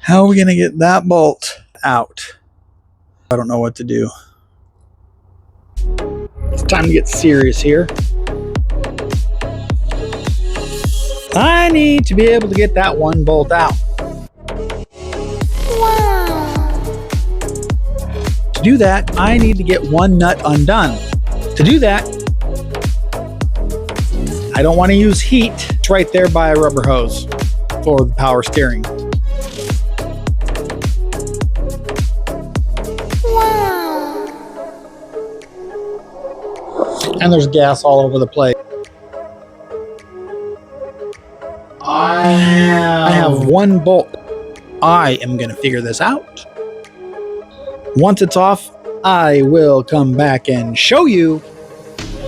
How are we going to get that bolt out? I don't know what to do. It's time to get serious here. I need to be able to get that one bolt out. To do that, I need to get one nut undone. To do that, I don't want to use heat. It's right there by a rubber hose for the power steering. And there's gas all over the place. I have one bolt. I am going to figure this out. Once it's off, I will come back and show you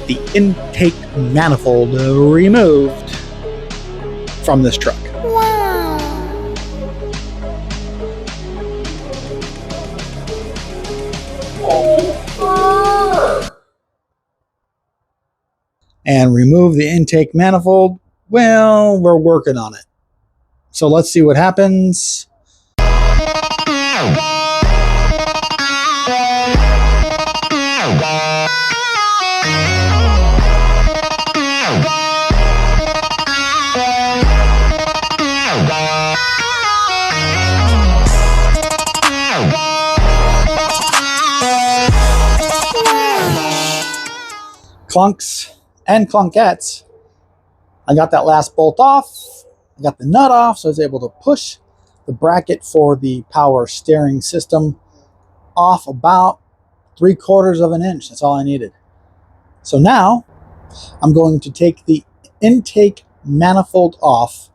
the intake manifold removed from this truck. And remove the intake manifold. Well, we're working on it. So let's see what happens. Clunks and Clunketts. I got that last bolt off. I got the nut off, so I was able to push the bracket for the power steering system off about 3/4 of an inch. That's all I needed. So now I'm going to take the intake manifold off.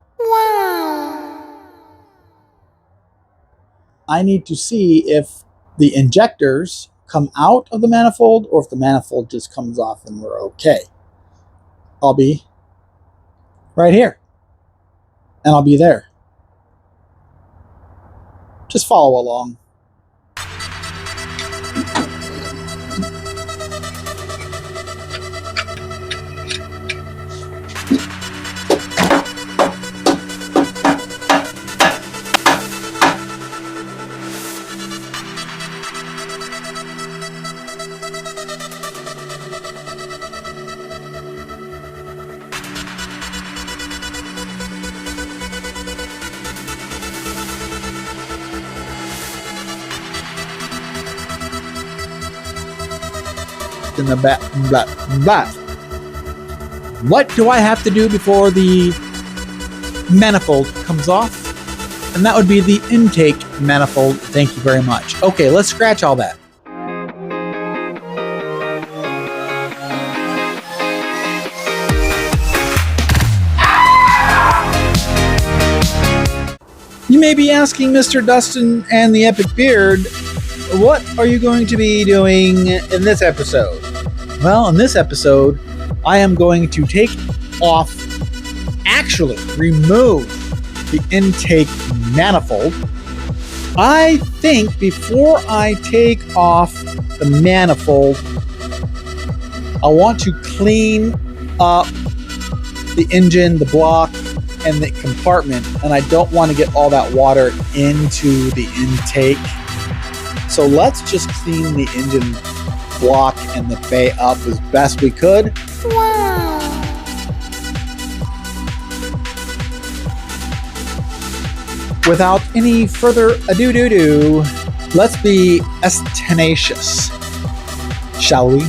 I need to see if the injectors come out of the manifold or if the manifold just comes off and we're okay. I'll be right here and I'll be there. Just follow along. In the back, blah. What do I have to do before the manifold comes off? And that would be the intake manifold. Thank you very much. Okay, let's scratch all that. You may be asking Mr. Dustin and the Epic Beard, what are you going to be doing in this episode? Well, in this episode, I am going to take off, actually remove the intake manifold. I think before I take off the manifold, I want to clean up the engine, the block, and the compartment, and I don't want to get all that water into the intake. So let's just clean the engine block and the bay up as best we could. Without any further ado, let's be as tenacious, shall we?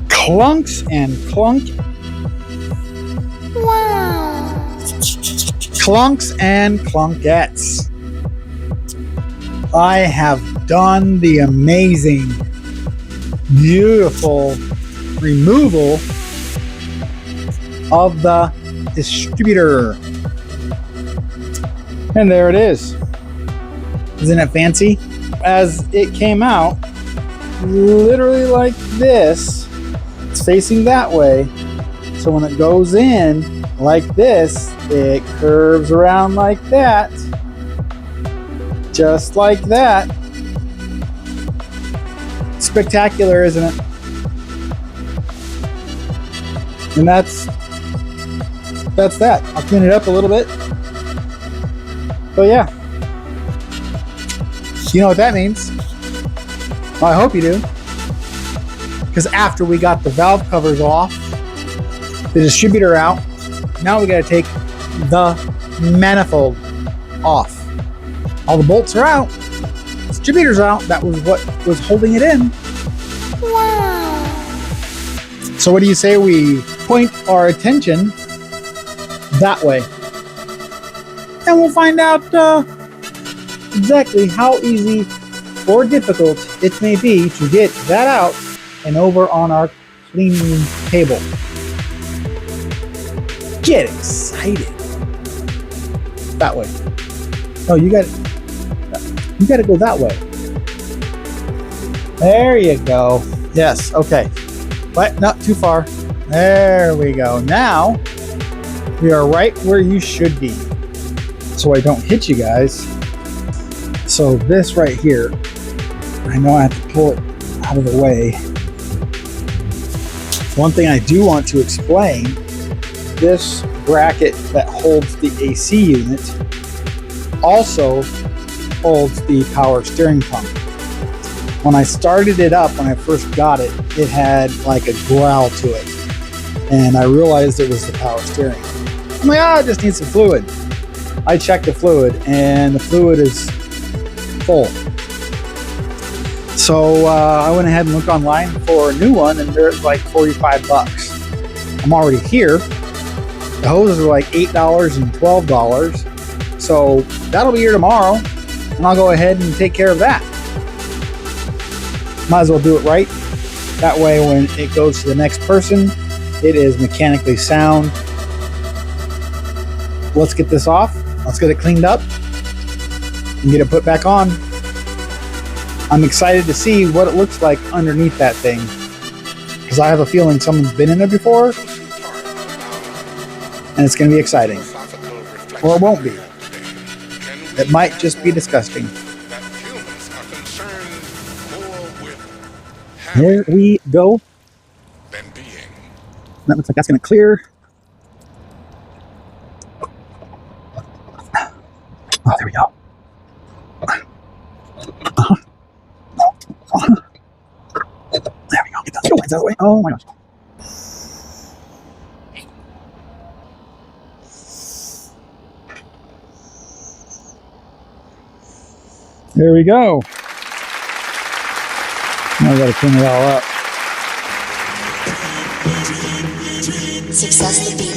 Clunks and Clunketts. Wow. Clunks and Clunketts. I have done the amazing, beautiful removal of the distributor. And there it is. Isn't it fancy? As it came out, literally like this, it's facing that way. So when it goes in like this, it curves around like that. Just like that. Spectacular, isn't it? And that's that. I'll clean it up a little bit. But yeah. You know what that means? Well, I hope you do. Because after we got the valve covers off, the distributor out, now we got to take the manifold off. All the bolts are out. The distributor's out. That was what was holding it in. Wow. So what do you say we point our attention that way? And we'll find out exactly how easy or difficult it may be to get that out and over on our cleaning table. Get excited. That way. No, you got to go that way. There you go. Yes, okay. But not too far. There we go. Now we are right where you should be. So I don't hit you guys. So this right here, I know I have to pull it out of the way. One thing I do want to explain, this bracket that holds the AC unit also holds the power steering pump. When I started it up, when I first got it, it had like a growl to it. And I realized it was the power steering. I'm like, I just need some fluid. I checked the fluid and the fluid is full. So I went ahead and looked online for a new one and they're like $45. I'm already here. The hoses are like $8 and $12. So that'll be here tomorrow and I'll go ahead and take care of that. Might as well do it right. That way when it goes to the next person, it is mechanically sound. Let's get this off. Let's get it cleaned up and get it put back on. I'm excited to see what it looks like underneath that thing because I have a feeling someone's been in there before and it's going to be exciting. Or it won't be. It might just be disgusting. There we go. That looks like that's going to clear. Oh, there we go. There we go. Get those lines out of the way. Oh my gosh. There we go. Now I got to clean it all up. Success the beat.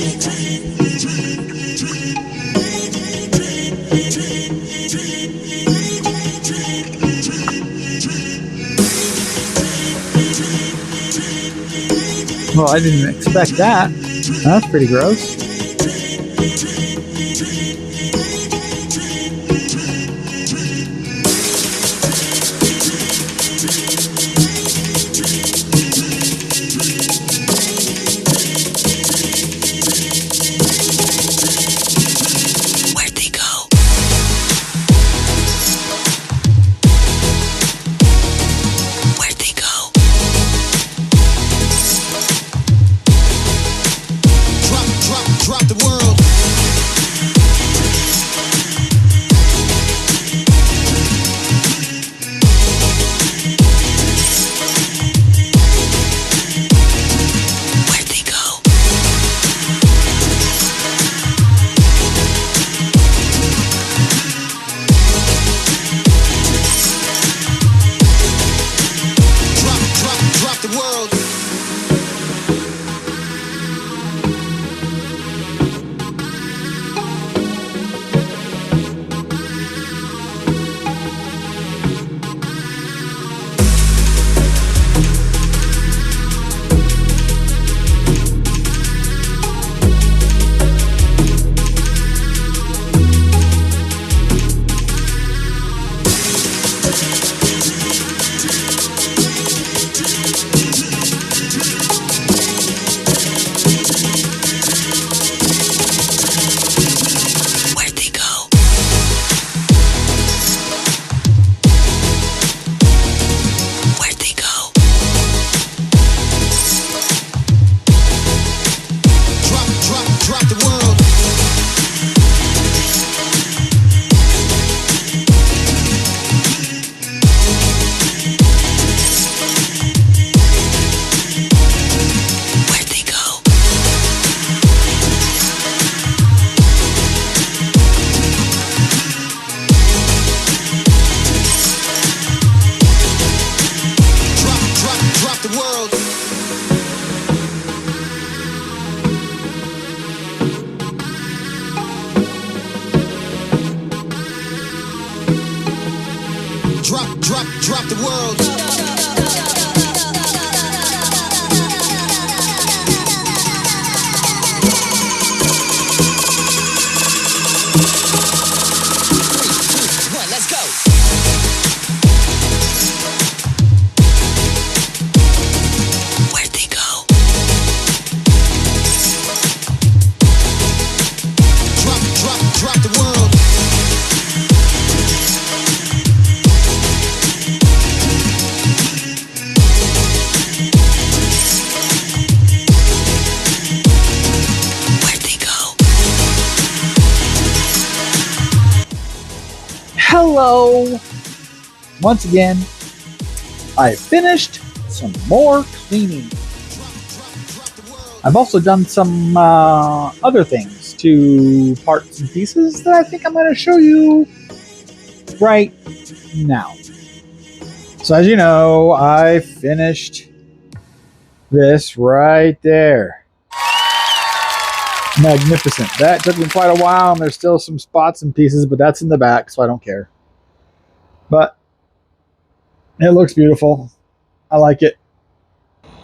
Well, I didn't expect that. That's pretty gross. Where'd they go? Where'd they go? Drop the world. Where'd they go? drop the world. Let's go. Where'd they go? Drop the world. Where'd they go? Hello! Once again, I finished some more cleaning. I've also done some other things to parts and pieces that I think I'm going to show you right now. So as you know, I finished this right there. Magnificent. That took me quite a while, and there's still some spots and pieces, but that's in the back, so I don't care. But it looks beautiful. I like it.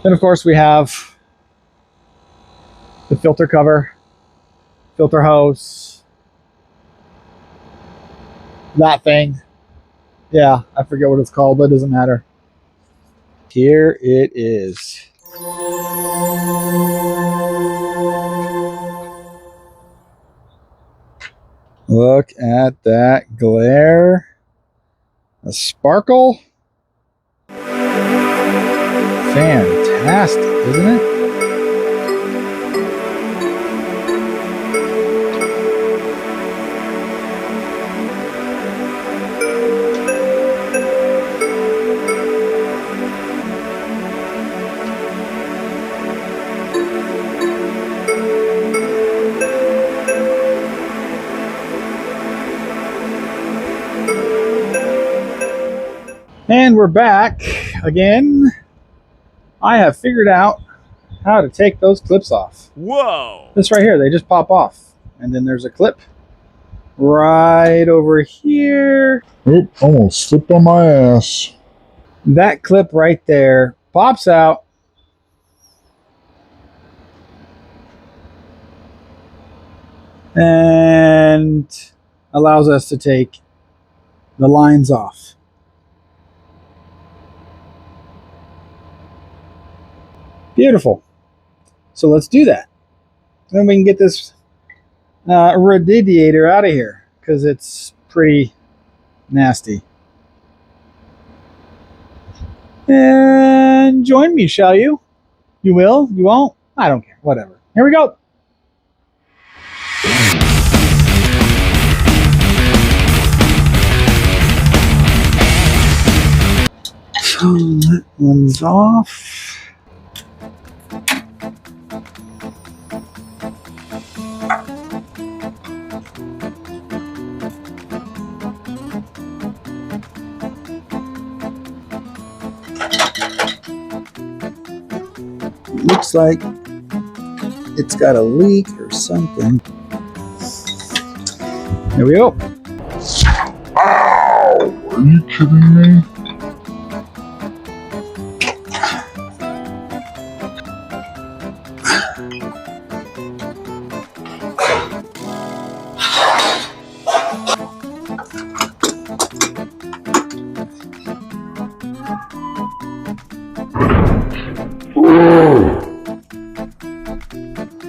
Then, of course, we have the filter cover, filter hose, that thing. Yeah, I forget what it's called, but it doesn't matter. Here it is. Look at that glare. A sparkle. Fantastic, isn't it? And we're back again. I have figured out how to take those clips off. Whoa! This right here, they just pop off. And then there's a clip right over here. Oop, almost slipped on my ass. That clip right there pops out. And allows us to take the lines off. Beautiful. So let's do that. Then we can get this radiator out of here because it's pretty nasty. And join me, shall you? You will? You won't? I don't care. Whatever. Here we go. So that one's off. Looks like it's got a leak or something. There we go. Ow! Are you kidding me?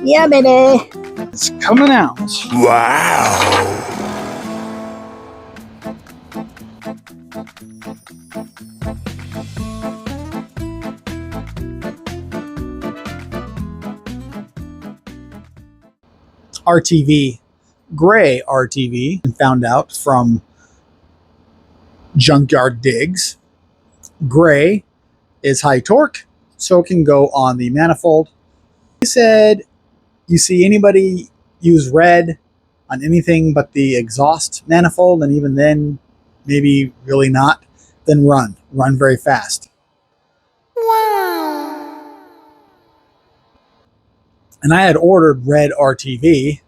Yeah, baby. It's coming out. Wow! RTV, gray RTV, and found out from Junkyard Digs. Gray is high torque, so it can go on the manifold. He said, you see anybody use red on anything but the exhaust manifold, and even then, maybe really not, then run very fast. Wow. And I had ordered red RTV.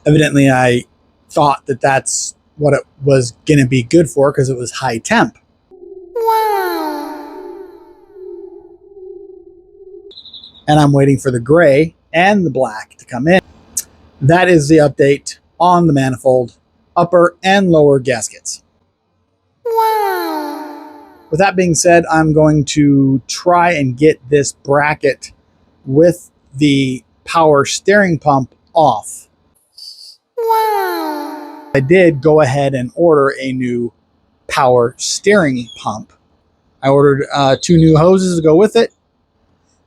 Evidently, I thought that that's what it was going to be good for because it was high temp. And I'm waiting for the gray and the black to come in. That is the update on the manifold, upper and lower gaskets. With that being said, I'm going to try and get this bracket with the power steering pump off. I did go ahead and order a new power steering pump. I ordered 2 new hoses to go with it,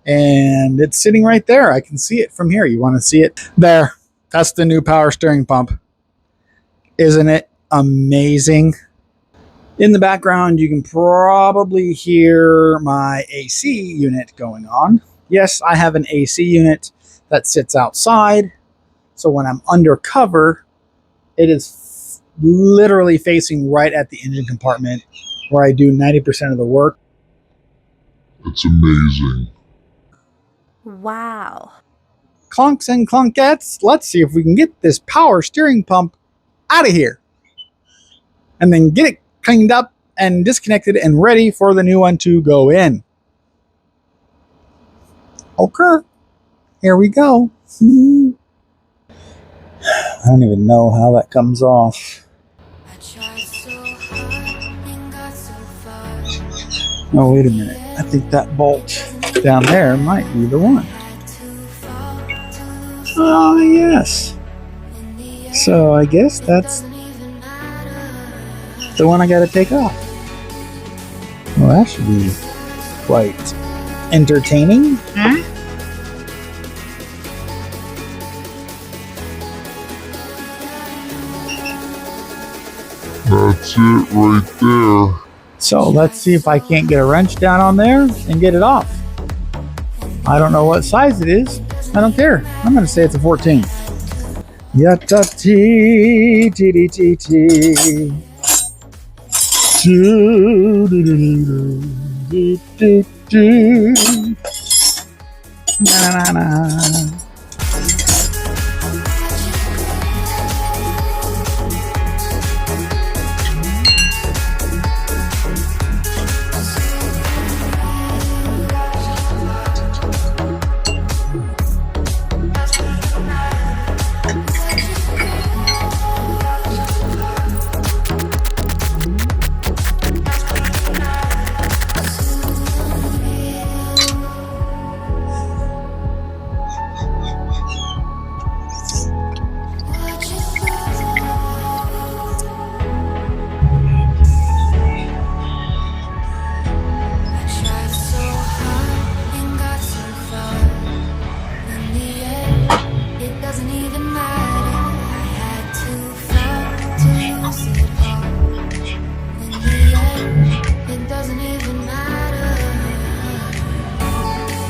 and it's sitting right there. I can see it from here. You want to see it? There. That's the new power steering pump. Isn't it amazing? In the background, you can probably hear my AC unit going on. Yes, I have an AC unit that sits outside. So when I'm undercover, it is literally facing right at the engine compartment where I do 90% of the work. It's amazing. Wow. Clunks and clunkets, let's see if we can get this power steering pump out of here. And then get it cleaned up and disconnected and ready for the new one to go in. Okay, here we go. I don't even know how that comes off. Oh, wait a minute. I think that bolt down there might be the one. Oh, yes. So I guess that's the one I gotta take off. Well, that should be quite entertaining. That's it right there. So let's see if I can't get a wrench down on there and get it off. I don't know what size it is. I don't care. I'm going to say it's a 14. Yatta tee tee tee tee tee. Do do do do do do. Na na na.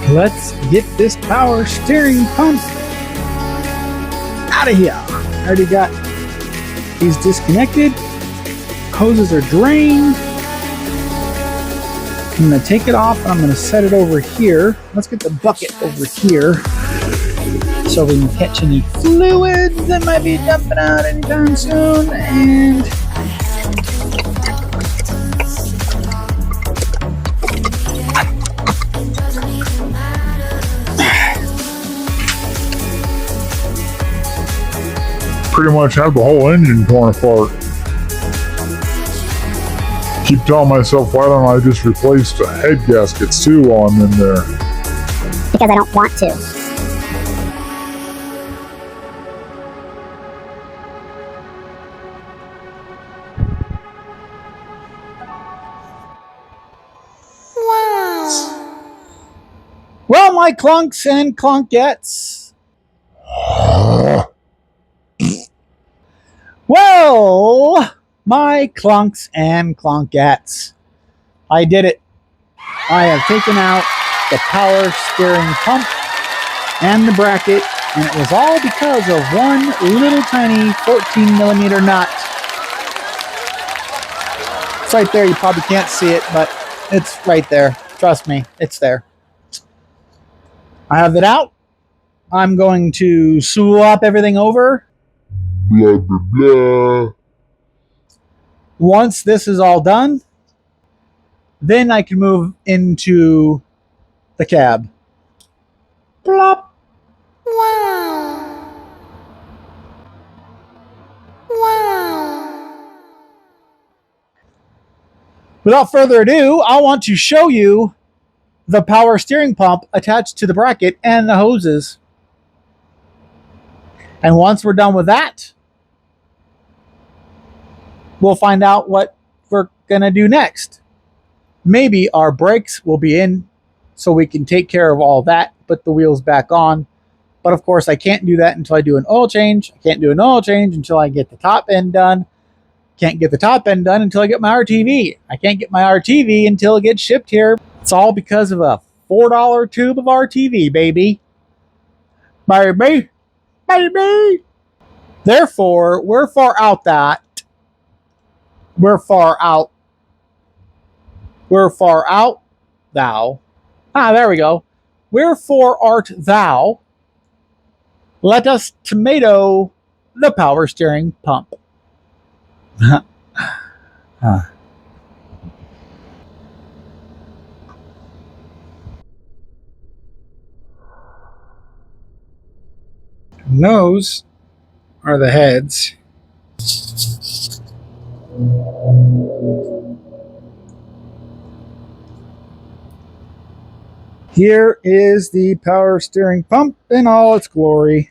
Let's get this power steering pump out of here. I already got these disconnected. Hoses are drained. I'm going to take it off and I'm going to set it over here. Let's get the bucket over here so we can catch any fluids that might be dumping out anytime soon. And Pretty much have the whole engine torn apart. Keep telling myself, why don't I just replace the head gaskets too while I'm in there? Because I don't want to. well, my clunks and clunkets. Well, my clunks and clunkets. I did it. I have taken out the power steering pump and the bracket, and it was all because of one little tiny 14 millimeter nut. It's right there. You probably can't see it, but it's right there. Trust me, it's there. I have it out. I'm going to swap everything over. Blah, blah, blah. Once this is all done, then I can move into the cab. Plop. Wow. Wow. Without further ado, I want to show you the power steering pump attached to the bracket and the hoses. And once we're done with that, we'll find out what we're going to do next. Maybe our brakes will be in so we can take care of all that, put the wheels back on. But of course, I can't do that until I do an oil change. I can't do an oil change until I get the top end done. Can't get the top end done until I get my RTV. I can't get my RTV until it gets shipped here. It's all because of a $4 tube of RTV, baby. Baby. Baby. Therefore, we're far out, thou. There we go. Wherefore art thou? Let us tomato the power steering pump. And those are the heads. Here is the power steering pump in all its glory.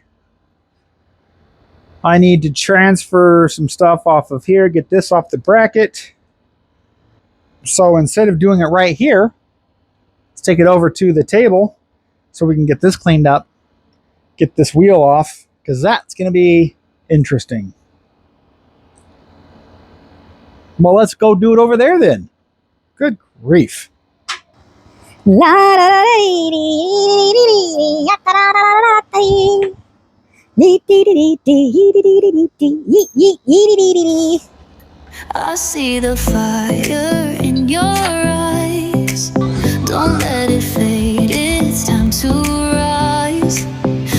I need to transfer some stuff off of here, get this off the bracket. So instead of doing it right here, let's take it over to the table so we can get this cleaned up, get this wheel off, because that's going to be interesting. Well, let's go do it over there then. Good grief. I see the fire in your eyes. Don't let it fade, it's time to rise.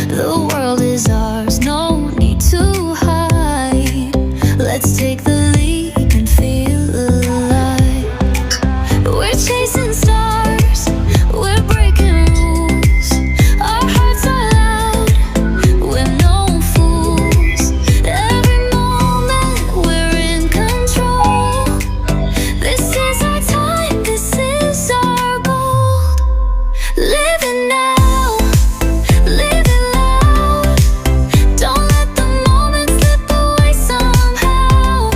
The world is ours, no need to hide. Let's take the leap and feel alive. We're chasing stars, we're breaking rules. Our hearts are loud, we're no fools. Every moment we're in control. This is our time, this is our gold. Living now, living loud. Don't let the moment slip away somehow.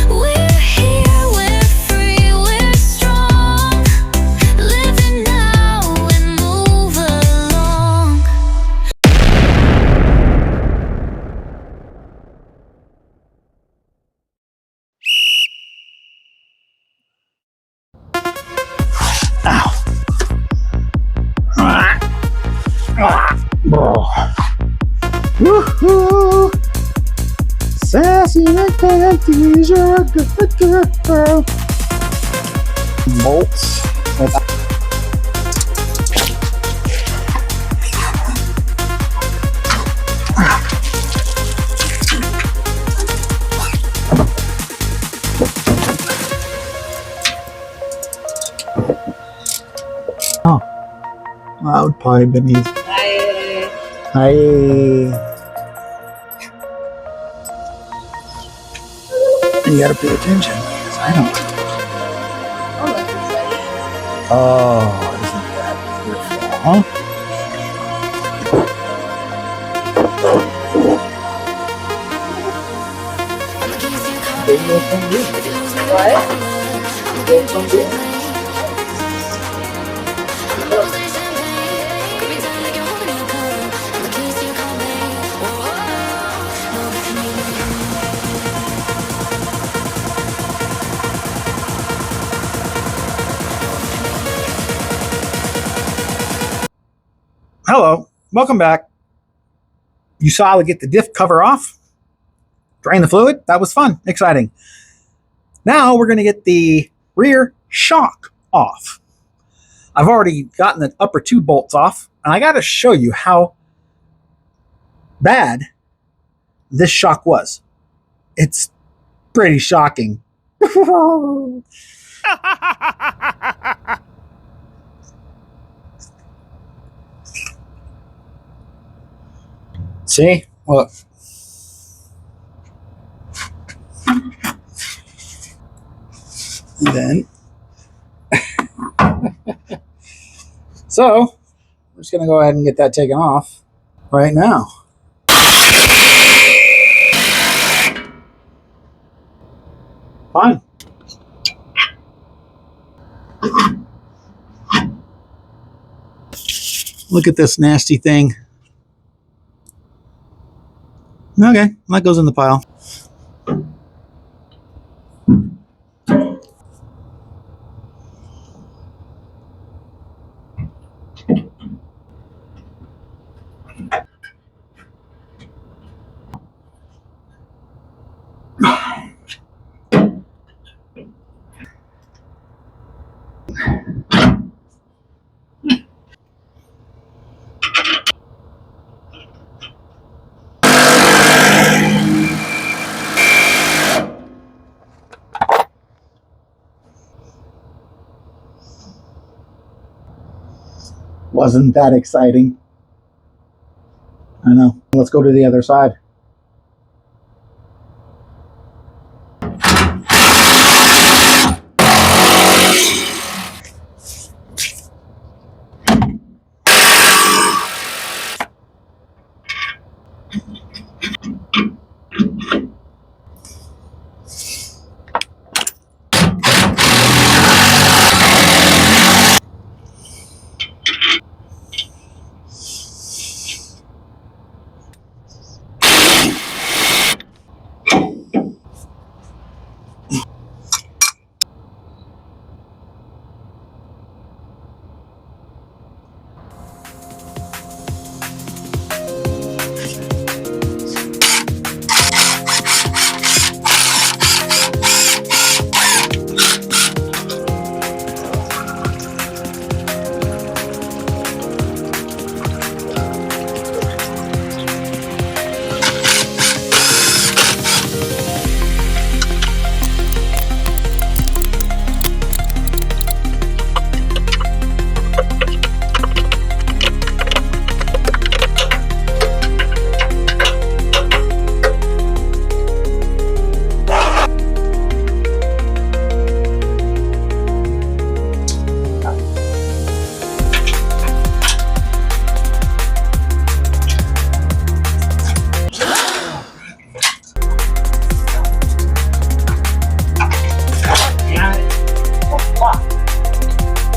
We're here, we're free, we're strong. Living now and move along. Woohoo! Sassy McPanties, you're a good girl. Bolts. Oh, that would probably been easy. Hi. You gotta pay attention, because I don't. Oh, isn't that beautiful, huh? Hello, welcome back. You saw how to get the diff cover off, drain the fluid. That was fun, exciting. Now we're going to get the rear shock off. I've already gotten the upper two bolts off, and I got to show you how bad this shock was. It's pretty shocking. See? Look. And then, so, we're just going to go ahead and get that taken off right now. Fine. Look at this nasty thing. Okay, that goes in the pile. Wasn't that exciting? I know. Let's go to the other side.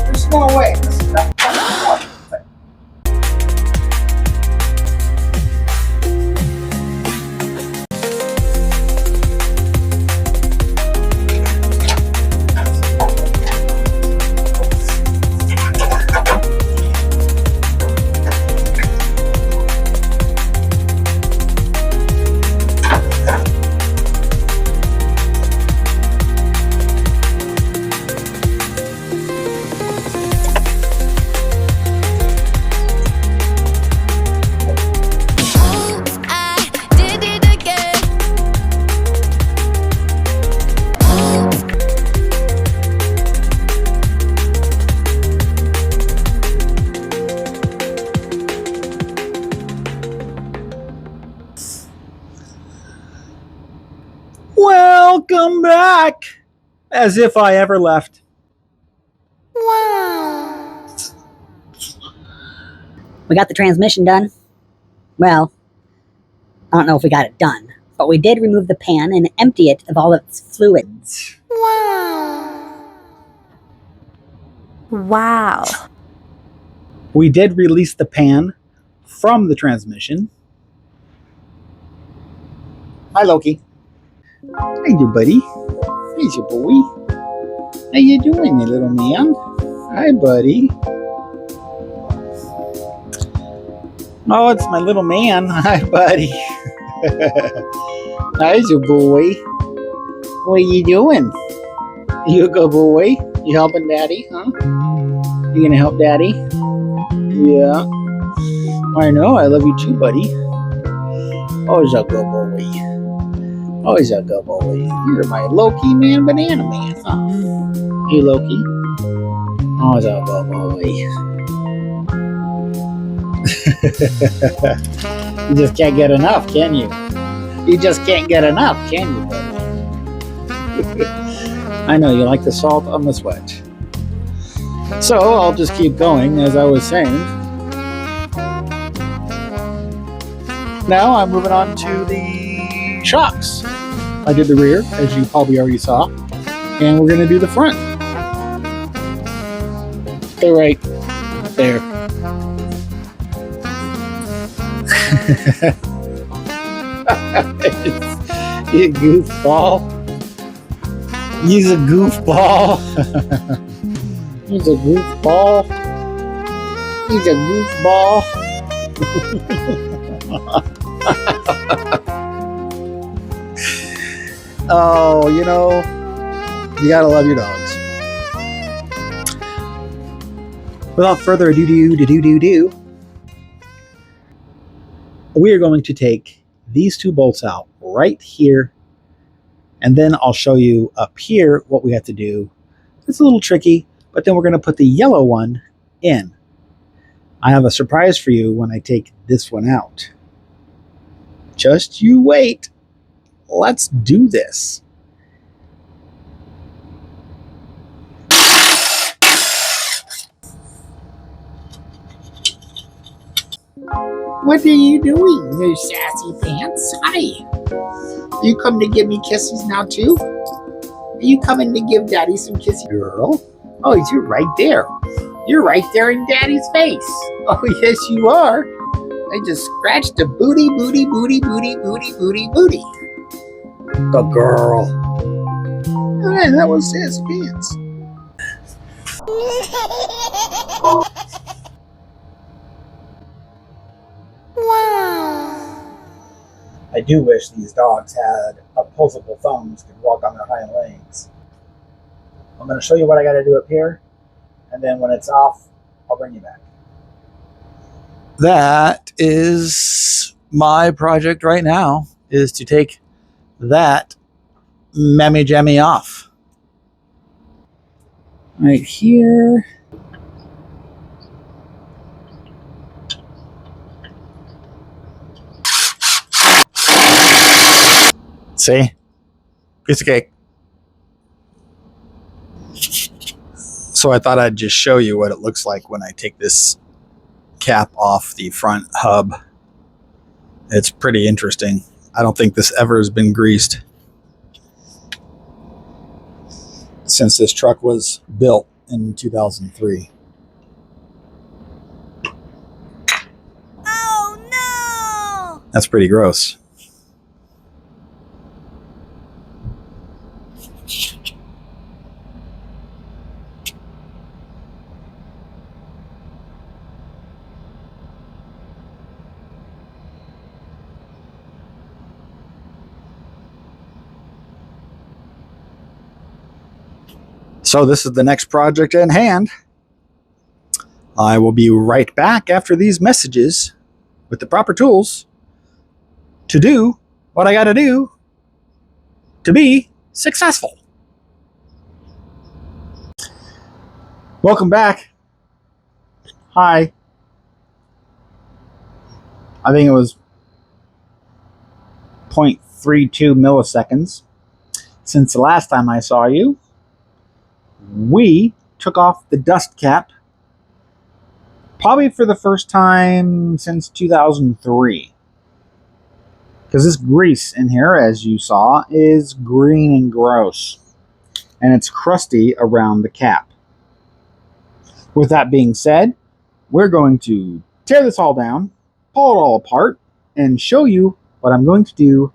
There's no way. Welcome back! As if I ever left. Wow. We got the transmission done. Well, I don't know if we got it done, but we did remove the pan and empty it of all its fluids. Wow. Wow. We did release the pan from the transmission. Hi, Loki. How you, buddy? Here's your boy. How you doing, you little man? Hi, buddy. Oh, it's my little man. Hi, buddy. How's your boy? What are you doing? You a good boy? You helping Daddy, huh? You gonna help Daddy? Yeah. I know. I love you too, buddy. Oh, it's a good boy. Oh, he's a good boy. You're my Loki man, banana man. Huh? Hey, Loki. Oh, he's a good boy. You just can't get enough, can you? You just can't get enough, can you, buddy? I know you like the salt on the sweat. So I'll just keep going, as I was saying. Now I'm moving on to the shocks. I did the rear, as you probably already saw, and we're going to do the front. They're right there. You goofball. He's a goofball. He's a goofball. He's a goofball. Oh, you gotta love your dogs. Without further ado, we are going to take these two bolts out right here, and then I'll show you up here what we have to do. It's a little tricky, but then we're going to put the yellow one in. I have a surprise for you when I take this one out. Just you wait. Let's do this. What are you doing, you sassy pants? Hi. Are you coming to give me kisses now, too? Are you coming to give Daddy some kisses, girl? Oh, you're right there. You're right there in Daddy's face. Oh, yes, you are. I just scratched a booty. Good girl. Man, that was sassy pants. Wow. I do wish these dogs had opposable thumbs, could walk on their hind legs. I'm going to show you what I got to do up here, and then when it's off, I'll bring you back. That is my project right now, is to take that mammy jammy off. Right here. See? Piece of cake. So I thought I'd just show you what it looks like when I take this cap off the front hub. It's pretty interesting. I don't think this ever has been greased since this truck was built in 2003. Oh no! That's pretty gross. So this is the next project in hand. I will be right back after these messages with the proper tools to do what I got to do to be successful. Welcome back. Hi. I think it was 0.32 milliseconds since the last time I saw you. We took off the dust cap probably for the first time since 2003. Because this grease in here, as you saw, is green and gross. And it's crusty around the cap. With that being said, we're going to tear this all down, pull it all apart, and show you what I'm going to do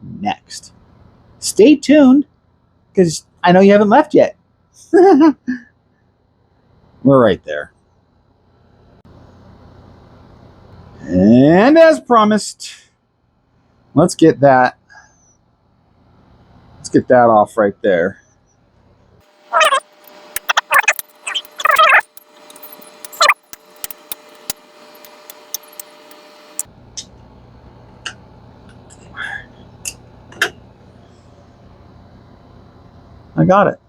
next. Stay tuned, because I know you haven't left yet. We're right there. And as promised, let's get that off right there. I got it.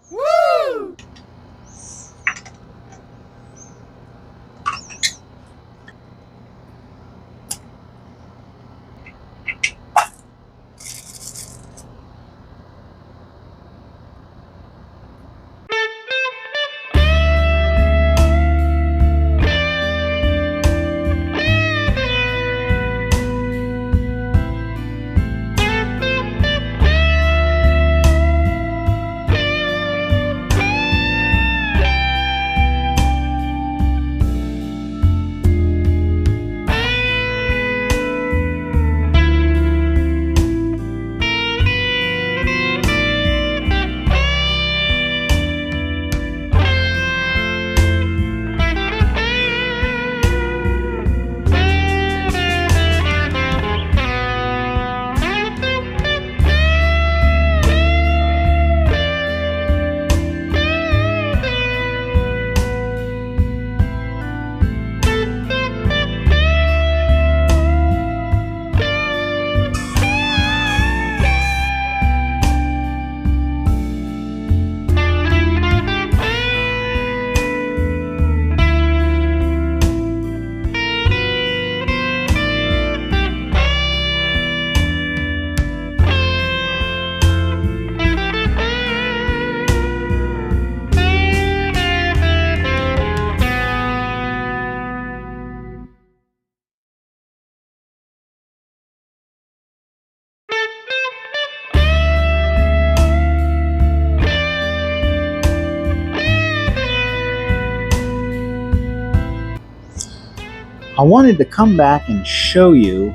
I wanted to come back and show you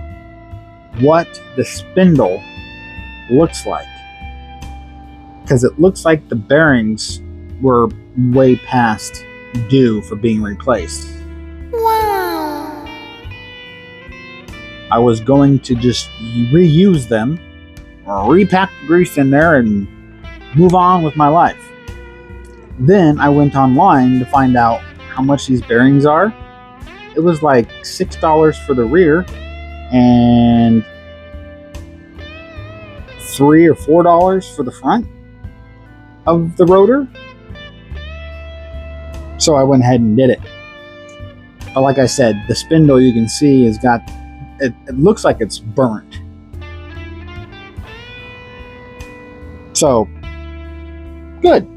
what the spindle looks like, because it looks like the bearings were way past due for being replaced. Wow. I was going to just reuse them, or repack the grease in there and move on with my life. Then I went online to find out how much these bearings are. It was like $6 for the rear and $3 or $4 for the front of the rotor. So I went ahead and did it. But like I said, the spindle you can see has got, it looks like it's burnt. So, good.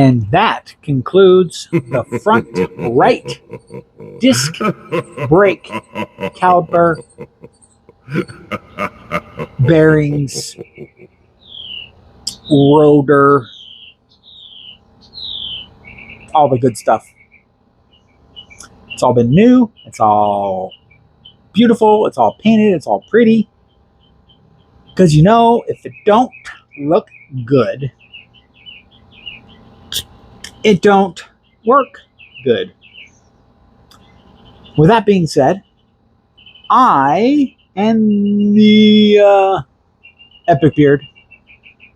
And that concludes the front right disc brake caliper bearings rotor, all the good stuff. It's all been new, it's all beautiful, it's all painted, it's all pretty. Because you know, if it don't look good, it don't work good. With that being said, I and the Epic Beard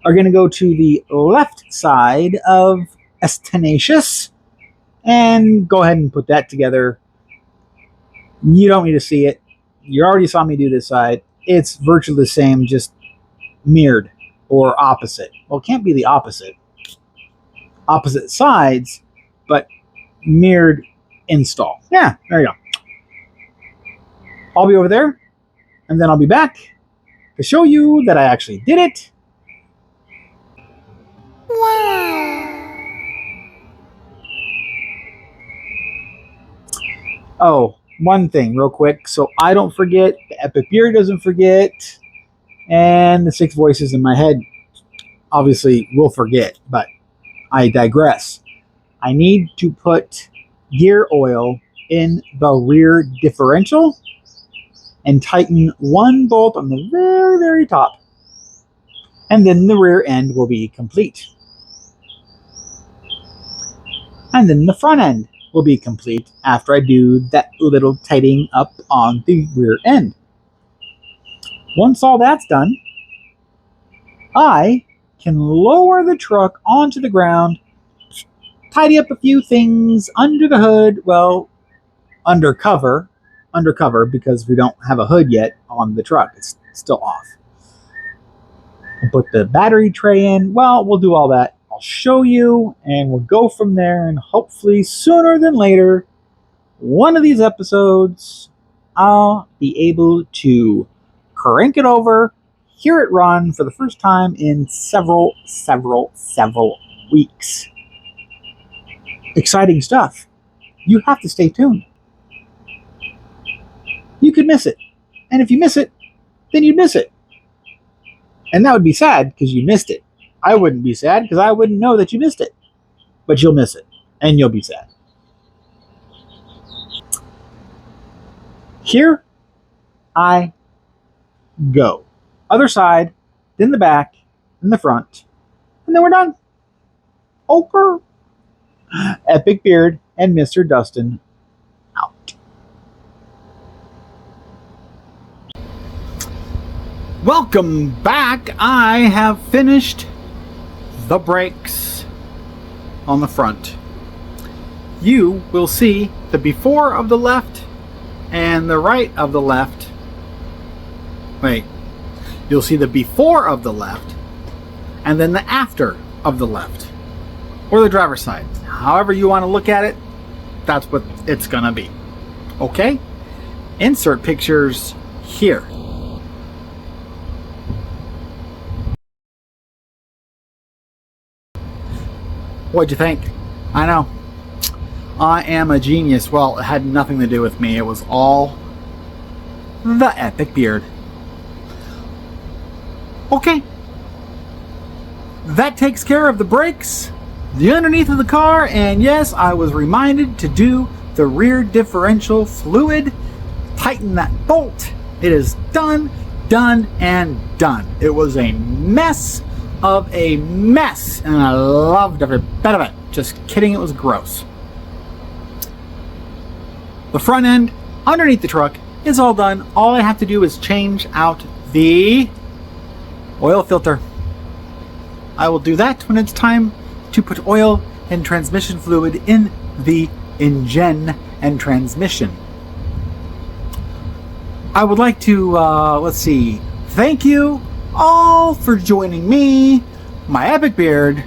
are going to go to the left side of Acious and go ahead and put that together. You don't need to see it. You already saw me do this side. It's virtually the same, just mirrored or opposite. Well, it can't be the opposite. Opposite sides, but mirrored install. Yeah, there you go. I'll be over there, and then I'll be back to show you that I actually did it. Wow. Oh, one thing real quick, so I don't forget, the Epic Beard doesn't forget, and the 6 voices in my head obviously will forget, but I digress. I need to put gear oil in the rear differential and tighten one bolt on the very, very top. And then the rear end will be complete. And then the front end will be complete after I do that little tightening up on the rear end. Once all that's done, I can lower the truck onto the ground, tidy up a few things under the hood, well, undercover, because we don't have a hood yet on the truck. It's still off. And put the battery tray in. Well, we'll do all that. I'll show you, and we'll go from there, and hopefully sooner than later, one of these episodes, I'll be able to crank it over, hear it run for the first time in several weeks. Exciting stuff. You have to stay tuned. You could miss it. And if you miss it, then you miss it. And that would be sad because you missed it. I wouldn't be sad because I wouldn't know that you missed it. But you'll miss it. And you'll be sad. Here I go. Other side, then the back, then the front. And then we're done. Over. Epic Beard and Mr. Dustin out. Welcome back. I have finished the brakes on the front. You will see the before of the left and the right of the left. Wait. You'll see the before of the left and then the after of the left. Or the driver's side. However you want to look at it, that's what it's going to be. Okay? Insert pictures here. What'd you think? I know. I am a genius. Well, it had nothing to do with me. It was all the Epic Beard. Okay. That takes care of the brakes, the underneath of the car, and yes, I was reminded to do the rear differential fluid. Tighten that bolt. It is done, and done. It was a mess of a mess, and I loved every bit of it. Just kidding, it was gross. The front end, underneath the truck, is all done. All I have to do is change out the oil filter. I will do that when it's time to put oil and transmission fluid in the engine and transmission. I would like to, thank you all for joining me, my Epic Beard,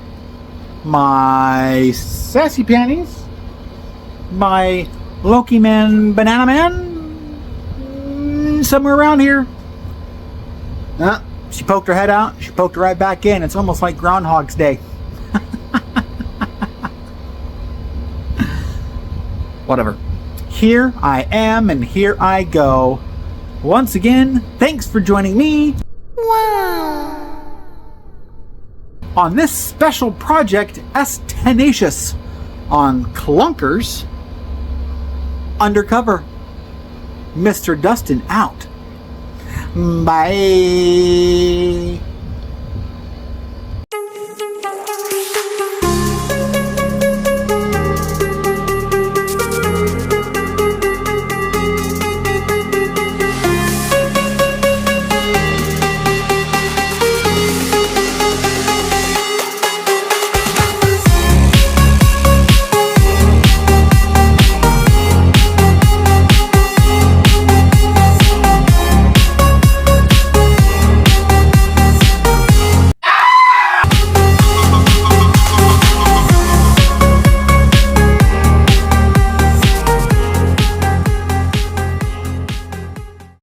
my Sassy Panties, my Loki Man, Banana Man, somewhere around here. She poked her head out, she poked her right back in. It's almost like Groundhog's Day. Whatever. Here I am and here I go. Once again, thanks for joining me on this special project Acious on Clunkers Undercover. Mr. Dustin out. Bye.